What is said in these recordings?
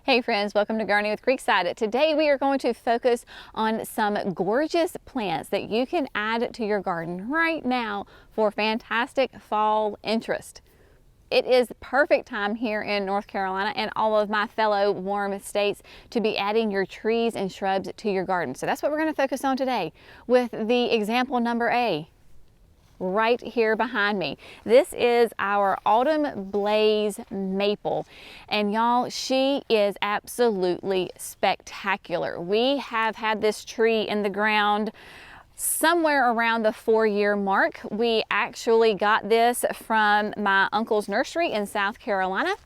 Hey friends, welcome to Gardening with Creekside. Today we are going to focus on some gorgeous plants that you can add to your garden right now for fantastic fall interest. It is the perfect time here in North Carolina and all of my fellow warm states to be adding your trees and shrubs to your garden. So that's what we're going to focus on today with the example number A. Right here behind me. This is our Autumn Blaze Maple, and y'all, she is absolutely spectacular. We have had this tree in the ground somewhere around the 4-year mark. We actually got this from my uncle's nursery in South Carolina.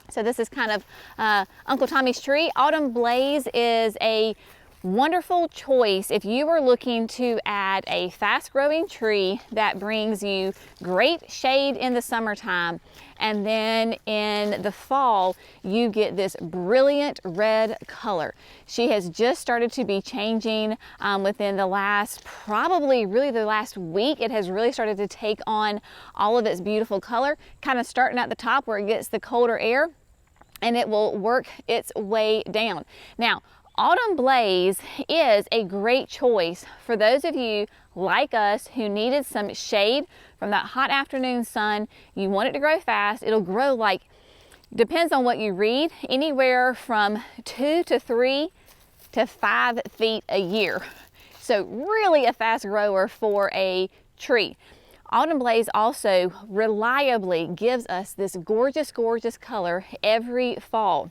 So this is kind of Uncle Tommy's tree. Autumn Blaze is a wonderful choice if you are looking to add a fast-growing tree that brings you great shade in the summertime, and then in the fall you get this brilliant red color. She has just started to be changing within the last, probably really the last week. It has really started to take on all of its beautiful color, kind of starting at the top where it gets the colder air, and it will work its way down. Now, Autumn Blaze is a great choice for those of you like us who needed some shade from that hot afternoon sun. You want it to grow fast. It'll grow like, depends on what you read, anywhere from 2 to 3 to 5 feet a year. So really a fast grower for a tree. Autumn Blaze also reliably gives us this gorgeous, gorgeous color every fall.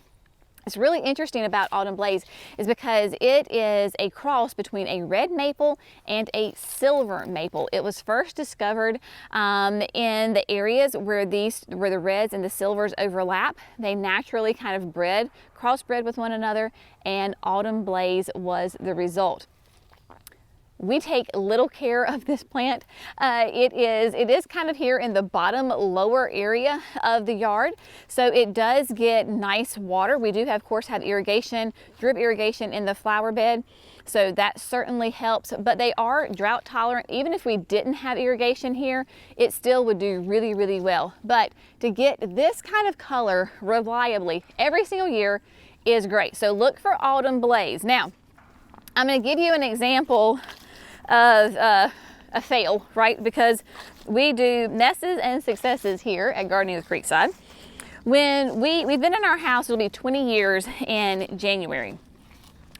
What's really interesting about Autumn Blaze is because it is a cross between a red maple and a silver maple. It was first discovered in the areas where the reds and the silvers overlap. They naturally kind of crossbred with one another, and Autumn Blaze was the result. We take little care of this plant. It is kind of here in the bottom lower area of the yard, so it does get nice water. We do of course have irrigation, drip irrigation in the flower bed, so that certainly helps, but they are drought tolerant. Even if we didn't have irrigation here, it still would do really, really well. But to get this kind of color reliably every single year is great. So look for Autumn Blaze. Now, I'm going to give you an example of a fail, right? Because we do messes and successes here at Gardening with Creekside. When we've been in our house, it'll be 20 years in January.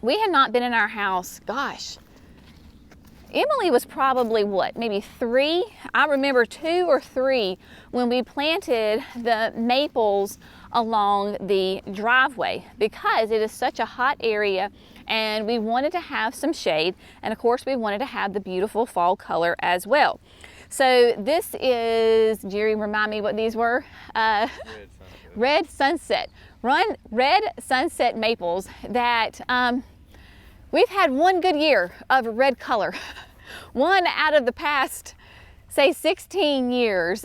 We had not been in our house, gosh, Emily was probably what, maybe 3? I remember 2 or 3 when we planted the maples along the driveway, because it is such a hot area and we wanted to have some shade, and of course we wanted to have the beautiful fall color as well. So this is, Jerry, remind me what these were? Red Sunset. Red Sunset maples that we've had one good year of red color. One out of the past, say, 16 years.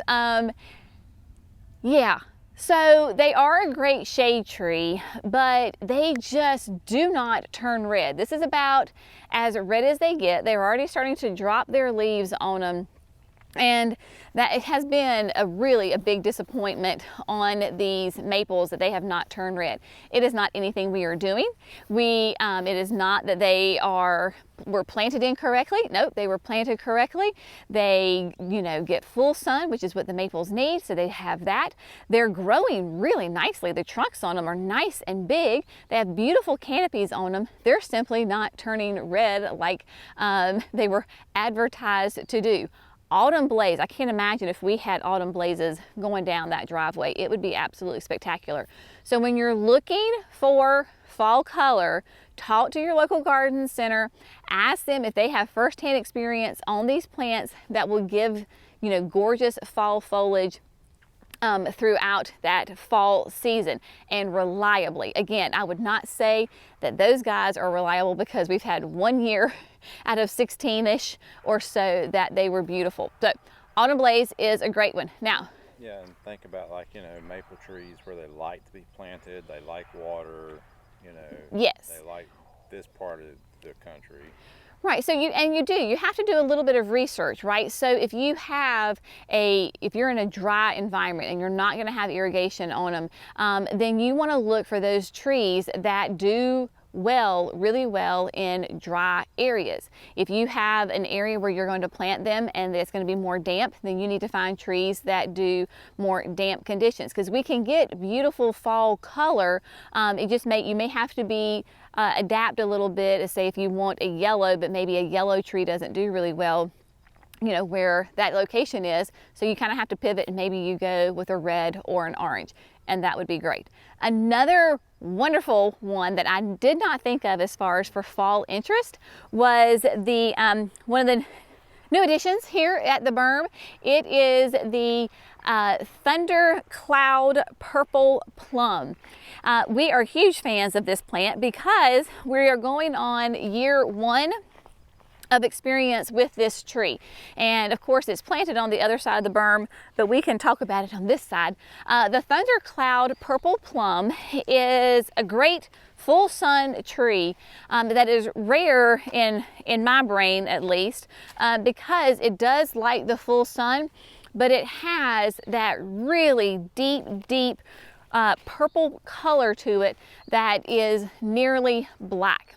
Yeah. So they are a great shade tree, but they just do not turn red. This is about as red as they get. They're already starting to drop their leaves on them. And that it has been really a big disappointment on these maples that they have not turned red. It is not anything we are doing. It is not that they were planted incorrectly. Nope, they were planted correctly. They, get full sun, which is what the maples need, so they have that. They're growing really nicely. The trunks on them are nice and big. They have beautiful canopies on them. They're simply not turning red like they were advertised to do. Autumn Blaze, I can't imagine if we had Autumn Blazes going down that driveway. It would be absolutely spectacular. So when you're looking for fall color, talk to your local garden center. Ask them if they have firsthand experience on these plants that will give, gorgeous fall foliage throughout that fall season, and reliably. Again, I would not say that those guys are reliable because we've had 1 year out of 16-ish or so that they were beautiful. So Autumn Blaze is a great one. Now, yeah, and think about maple trees where they like to be planted, they like water, yes, they like this part of the country. Right, so you have to do a little bit of research, right? So if you're in a dry environment and you're not going to have irrigation on them, then you want to look for those trees that do really well in dry areas. If you have an area where you're going to plant them and it's going to be more damp, then you need to find trees that do more damp conditions, because we can get beautiful fall color. You may have to adapt a little bit. Say if you want a yellow, but maybe a yellow tree doesn't do really well, you know, where that location is. So you kind of have to pivot, and maybe you go with a red or an orange, and that would be great. Another wonderful one that I did not think of as far as for fall interest was the one of the new additions here at the berm. It is the Thundercloud Purple Plum. We are huge fans of this plant because we are going on year 1 of experience with this tree, and of course it's planted on the other side of the berm, but we can talk about it on this side. The Thundercloud Purple Plum is a great full sun tree that is rare in my brain, at least, because it does like the full sun, but it has that really deep purple color to it that is nearly black.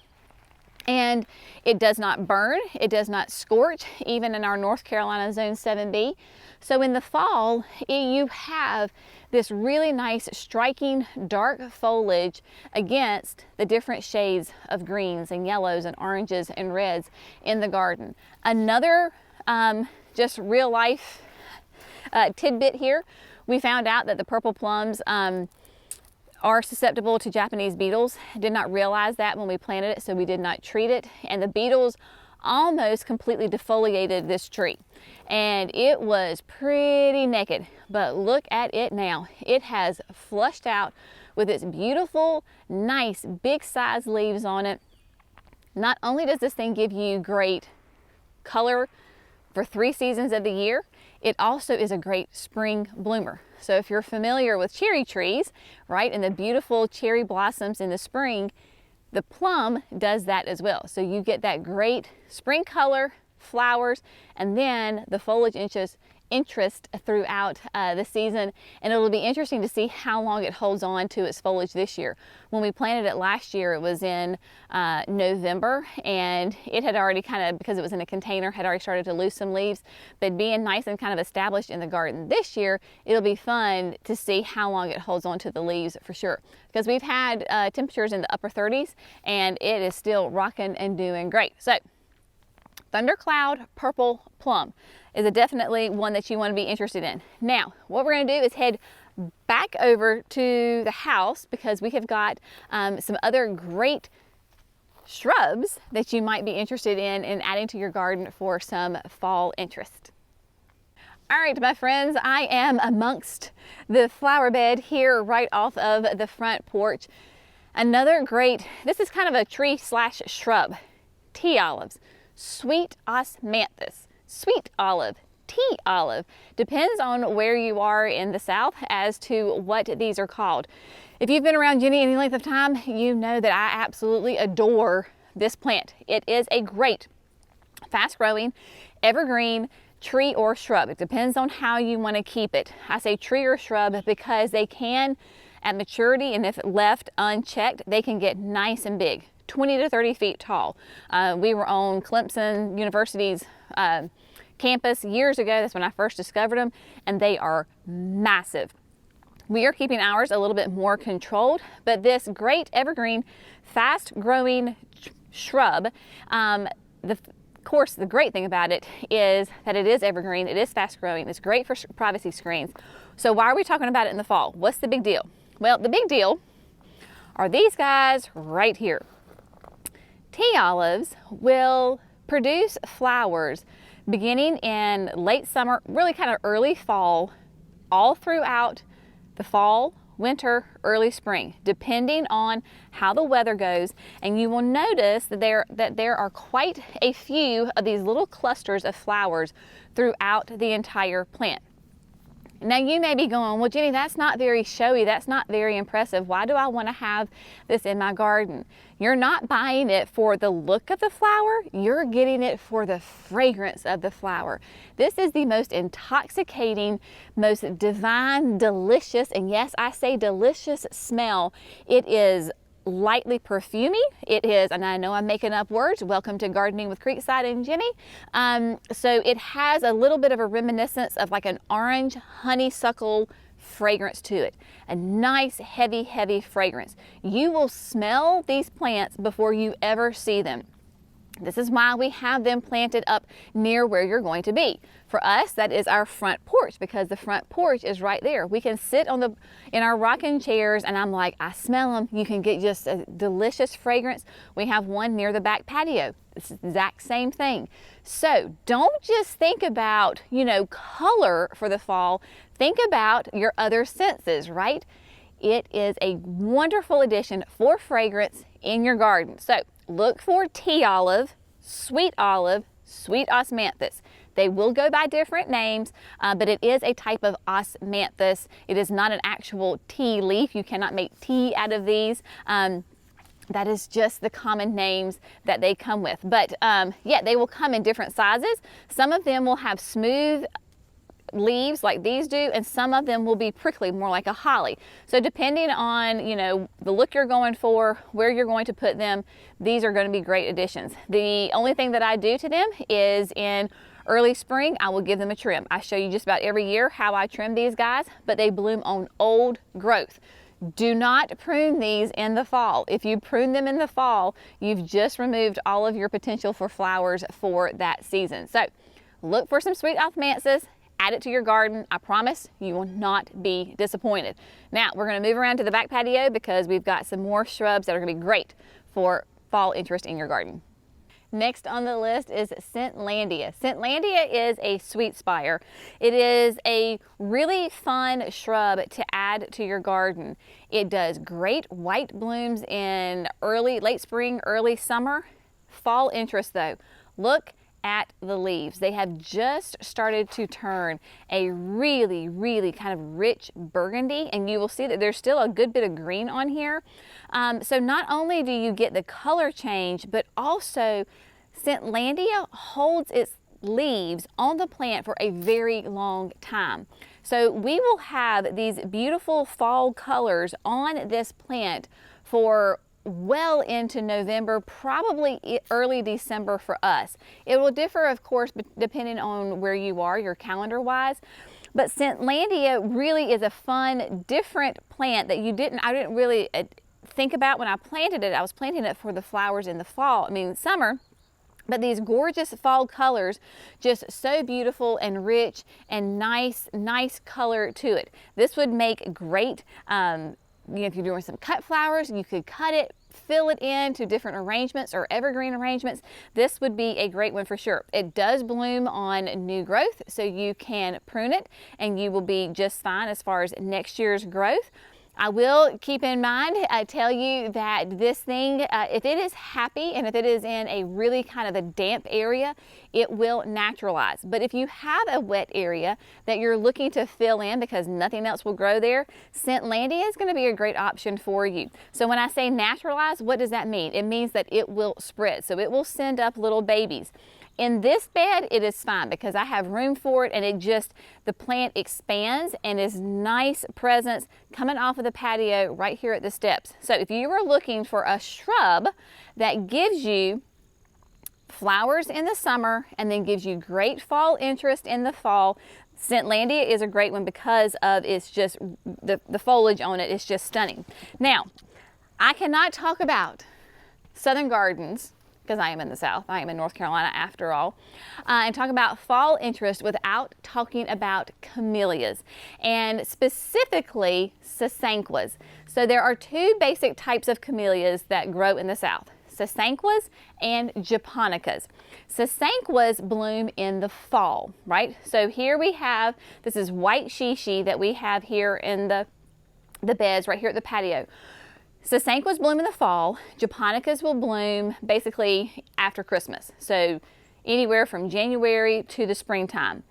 And it does not burn, it does not scorch, even in our North Carolina Zone 7B. So in the fall, you have this really nice striking dark foliage against the different shades of greens and yellows and oranges and reds in the garden. Another just real life tidbit here, we found out that the purple plums are susceptible to Japanese beetles. Did not realize that when we planted it, so we did not treat it. And the beetles almost completely defoliated this tree. And it was pretty naked, but look at it now. It has flushed out with its beautiful, nice, big size leaves on it. Not only does this thing give you great color for 3 seasons of the year, it also is a great spring bloomer. So if you're familiar with cherry trees, right, and the beautiful cherry blossoms in the spring, the plum does that as well. So you get that great spring color, flowers, and then the foliage interest throughout the season. And it'll be interesting to see how long it holds on to its foliage this year. When we planted it last year, it was in November, and it had already kind of, because it was in a container, had already started to lose some leaves. But being nice and kind of established in the garden this year, it'll be fun to see how long it holds on to the leaves for sure. Because we've had temperatures in the upper 30s, and it is still rocking and doing great. So Thundercloud Purple Plum is definitely one that you want to be interested in. Now, what we're going to do is head back over to the house, because we have got some other great shrubs that you might be interested in adding to your garden for some fall interest. All right, my friends, I am amongst the flower bed here right off of the front porch. Another great, this is kind of a tree slash shrub, tea olives. Sweet osmanthus, sweet olive, tea olive. Depends on where you are in the South as to what these are called. If you've been around Jenny any length of time, you know that I absolutely adore this plant. It is a great, fast-growing, evergreen tree or shrub. It depends on how you want to keep it. I say tree or shrub because they can, at maturity, and if left unchecked, they can get nice and big. 20 to 30 feet tall. We were on Clemson University's campus years ago. That's when I first discovered them, and they are massive. We are keeping ours a little bit more controlled, but this great evergreen, fast-growing shrub, of course, the great thing about it is that it is evergreen, it is fast-growing, it's great for privacy screens. So why are we talking about it in the fall? What's the big deal? Well, the big deal are these guys right here. Tea olives will produce flowers beginning in late summer, really kind of early fall, all throughout the fall, winter, early spring, depending on how the weather goes. And you will notice that there are quite a few of these little clusters of flowers throughout the entire plant. Now you may be going, well, Jenny, that's not very showy. That's not very impressive. Why do I want to have this in my garden? You're not buying it for the look of the flower. You're getting it for the fragrance of the flower. This is the most intoxicating, most divine, delicious, and yes, I say delicious smell. It is lightly perfumey. It is, and I know I'm making up words, welcome to Gardening with Creekside and Jenny. So it has a little bit of a reminiscence of like an orange honeysuckle fragrance to it. A nice, heavy, heavy fragrance. You will smell these plants before you ever see them. This is why we have them planted up near where you're going to be. For us, that is our front porch, because the front porch is right there. We can sit in our rocking chairs, and I'm like, I smell them. You can get just a delicious fragrance. We have one near the back patio. It's the exact same thing. So don't just think about, color for the fall. Think about your other senses, right? It is a wonderful addition for fragrance in your garden. So look for tea olive, sweet osmanthus. They will go by different names, but it is a type of osmanthus. It is not an actual tea leaf. You cannot make tea out of these. That is just the common names that they come with. But yeah, they will come in different sizes. Some of them will have smooth leaves like these do, and some of them will be prickly, more like a holly. So depending on the look you're going for, where you're going to put them, these are going to be great additions. The only thing that I do to them is in early spring I will give them a trim. I show you just about every year how I trim these guys, but they bloom on old growth. Do not prune these in the fall. If you prune them in the fall, you've just removed all of your potential for flowers for that season. So look for some sweet osmanthus. Add it to your garden. I promise you will not be disappointed. Now we're going to move around to the back patio because we've got some more shrubs that are going to be great for fall interest in your garden. Next on the list is Scentlandia. Scentlandia is a sweetspire. It is a really fun shrub to add to your garden. It does great white blooms in late spring, early summer. Fall interest though. Look at the leaves. They have just started to turn a really, really kind of rich burgundy, and you will see that there's still a good bit of green on here. So not only do you get the color change, but also Scentlandia holds its leaves on the plant for a very long time. So we will have these beautiful fall colors on this plant for well into November, probably early December for us. It will differ, of course, depending on where you are, your calendar wise. But Scentlandia really is a fun, different plant that I didn't really think about when I planted it. I was planting it for the flowers in the summer. But these gorgeous fall colors, just so beautiful and rich and nice color to it. This would make great, if you're doing some cut flowers, you could cut it, fill it into different arrangements or evergreen arrangements. This would be a great one for sure. It does bloom on new growth, so you can prune it and you will be just fine as far as next year's growth. I will keep in mind, tell you that this thing, if it is happy and if it is in a really kind of a damp area, it will naturalize. But if you have a wet area that you're looking to fill in because nothing else will grow there, Scentlandia is going to be a great option for you. So when I say naturalize, what does that mean? It means that it will spread. So it will send up little babies. In this bed, it is fine because I have room for it, and the plant expands and is nice presence coming off of the patio right here at the steps. So if you are looking for a shrub that gives you flowers in the summer and then gives you great fall interest in the fall, Scentlandia is a great one because of the foliage on it is just stunning. Now, I cannot talk about Southern Gardens because I am in the South. I am in North Carolina after all, and talk about fall interest without talking about camellias, and specifically sasanquas. So there are two basic types of camellias that grow in the South: sasanquas and japonicas. Sasanquas bloom in the fall, right? So here we have, this is white shishi that we have here in the beds right here at the patio. Sasanquas bloom in the fall. Japonicas will bloom basically after Christmas. So anywhere from January to the springtime.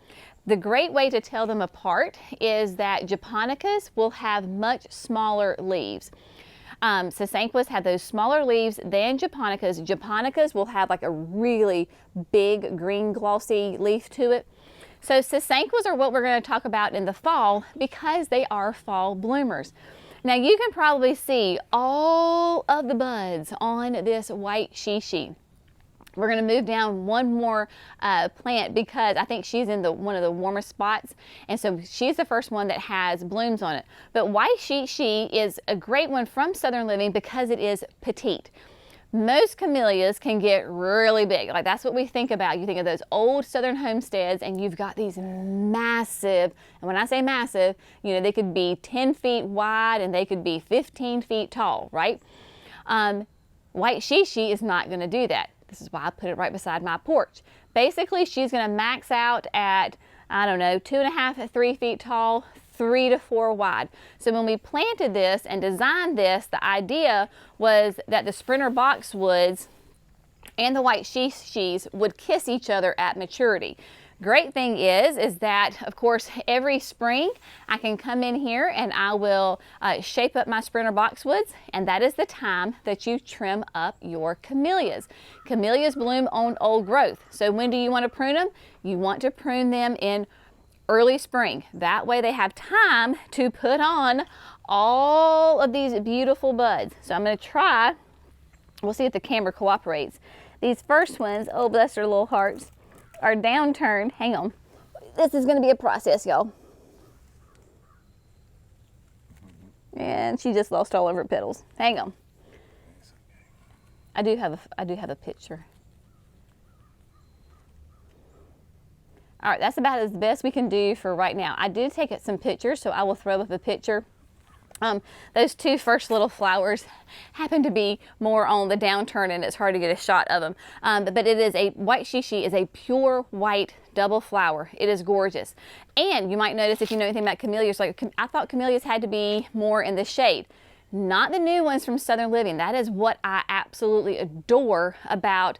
The great way to tell them apart is that japonicas will have much smaller leaves. Sasanquas have those smaller leaves than japonicas. Japonicas will have like a really big green glossy leaf to it. So sasanquas are what we're going to talk about in the fall because they are fall bloomers. Now you can probably see all of the buds on this white shishi. We're going to move down one more plant because I think she's in one of the warmer spots, and so she's the first one that has blooms on it. But white shishi is a great one from Southern Living because it is petite. Most camellias can get really big. Like that's what we think about. You think of those old Southern homesteads and you've got these massive, and when I say massive, you know, they could be 10 feet wide and they could be 15 feet tall, right? White shishi is not going to do that. This is why I put it right beside my porch. Basically, she's going to max out at, I don't know, 2.5 to 3 feet tall, 3 to 4 wide. So when we planted this and designed this, the idea was that the sprinter boxwoods and the white shishis would kiss each other at maturity. Great thing is that, of course, every spring I can come in here and I will shape up my sprinter boxwoods, and that is the time that you trim up your camellias. Camellias bloom on old growth. So when do you want to prune them? You want to prune them in early spring. That way they have time to put on all of these beautiful buds. So I'm going to try, we'll see if the camera cooperates. These first ones, oh bless their little hearts, are downturned. Hang on. This is going to be a process, y'all. And she just lost all of her petals. Hang on. I do have a picture. All right, that's about as best we can do for right now. I did take some pictures, so I will throw up a picture. Those two first little flowers happen to be more on the downturn and it's hard to get a shot of them. But it is a white shishi is a pure white double flower. It is gorgeous. And you might notice if you know anything about camellias, like I thought camellias had to be more in the shade. Not the new ones from Southern Living. That is what I absolutely adore about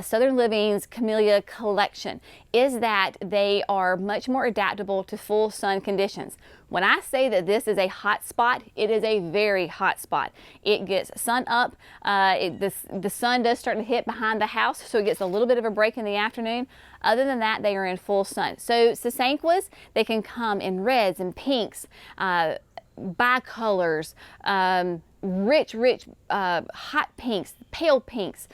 Southern Living's Camellia collection, is that they are much more adaptable to full sun conditions. When I say that this is a hot spot, it is a very hot spot. It gets sun up, the sun does start to hit behind the house, so it gets a little bit of a break in the afternoon. Other than that, they are in full sun. So sasanquas, they can come in reds and pinks, bicolors, rich hot pinks, pale pinks,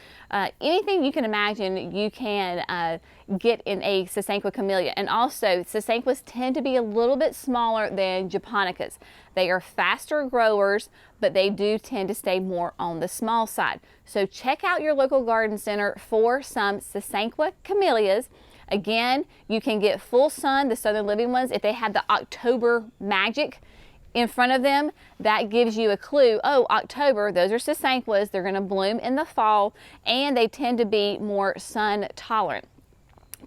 anything you can imagine you can get in a sasanqua camellia. And also sasanquas tend to be a little bit smaller than japonicas. They are faster growers, but they do tend to stay more on the small side. So check out your local garden center for some sasanqua camellias. Again, you can get full sun, the Southern Living ones, if they have the October magic in front of them. That gives you a clue. Oh, October, those are sasanquas. They're going to bloom in the fall, and they tend to be more sun tolerant.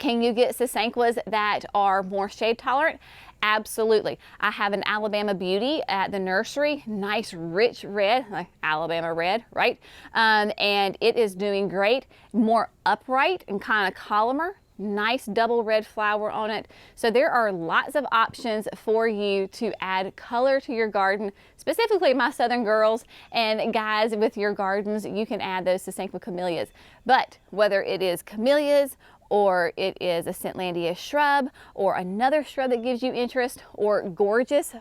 Can you get sasanquas that are more shade tolerant? Absolutely. I have an Alabama Beauty at the nursery, nice rich red, like Alabama red, right? And it is doing great, more upright and kind of columnar. Nice double red flower on it. So there are lots of options for you to add color to your garden, specifically my Southern girls and guys with your gardens. You can add those sasanqua camellias. But whether it is camellias or it is a Scentlandia shrub or another shrub that gives you interest, or gorgeous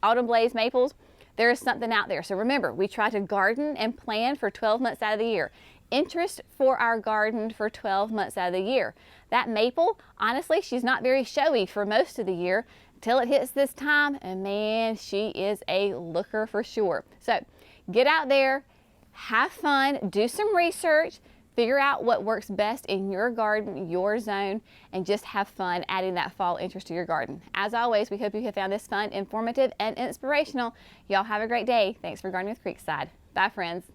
autumn blaze maples, there is something out there. So remember, we try to garden and plan for 12 months out of the year. Interest for our garden for 12 months out of the year. That maple, honestly, she's not very showy for most of the year until it hits this time, and man, she is a looker for sure. So get out there, have fun, do some research, figure out what works best in your garden, your zone, and just have fun adding that fall interest to your garden. As always, we hope you have found this fun, informative, and inspirational. Y'all have a great day. Thanks for gardening with Creekside. Bye, friends.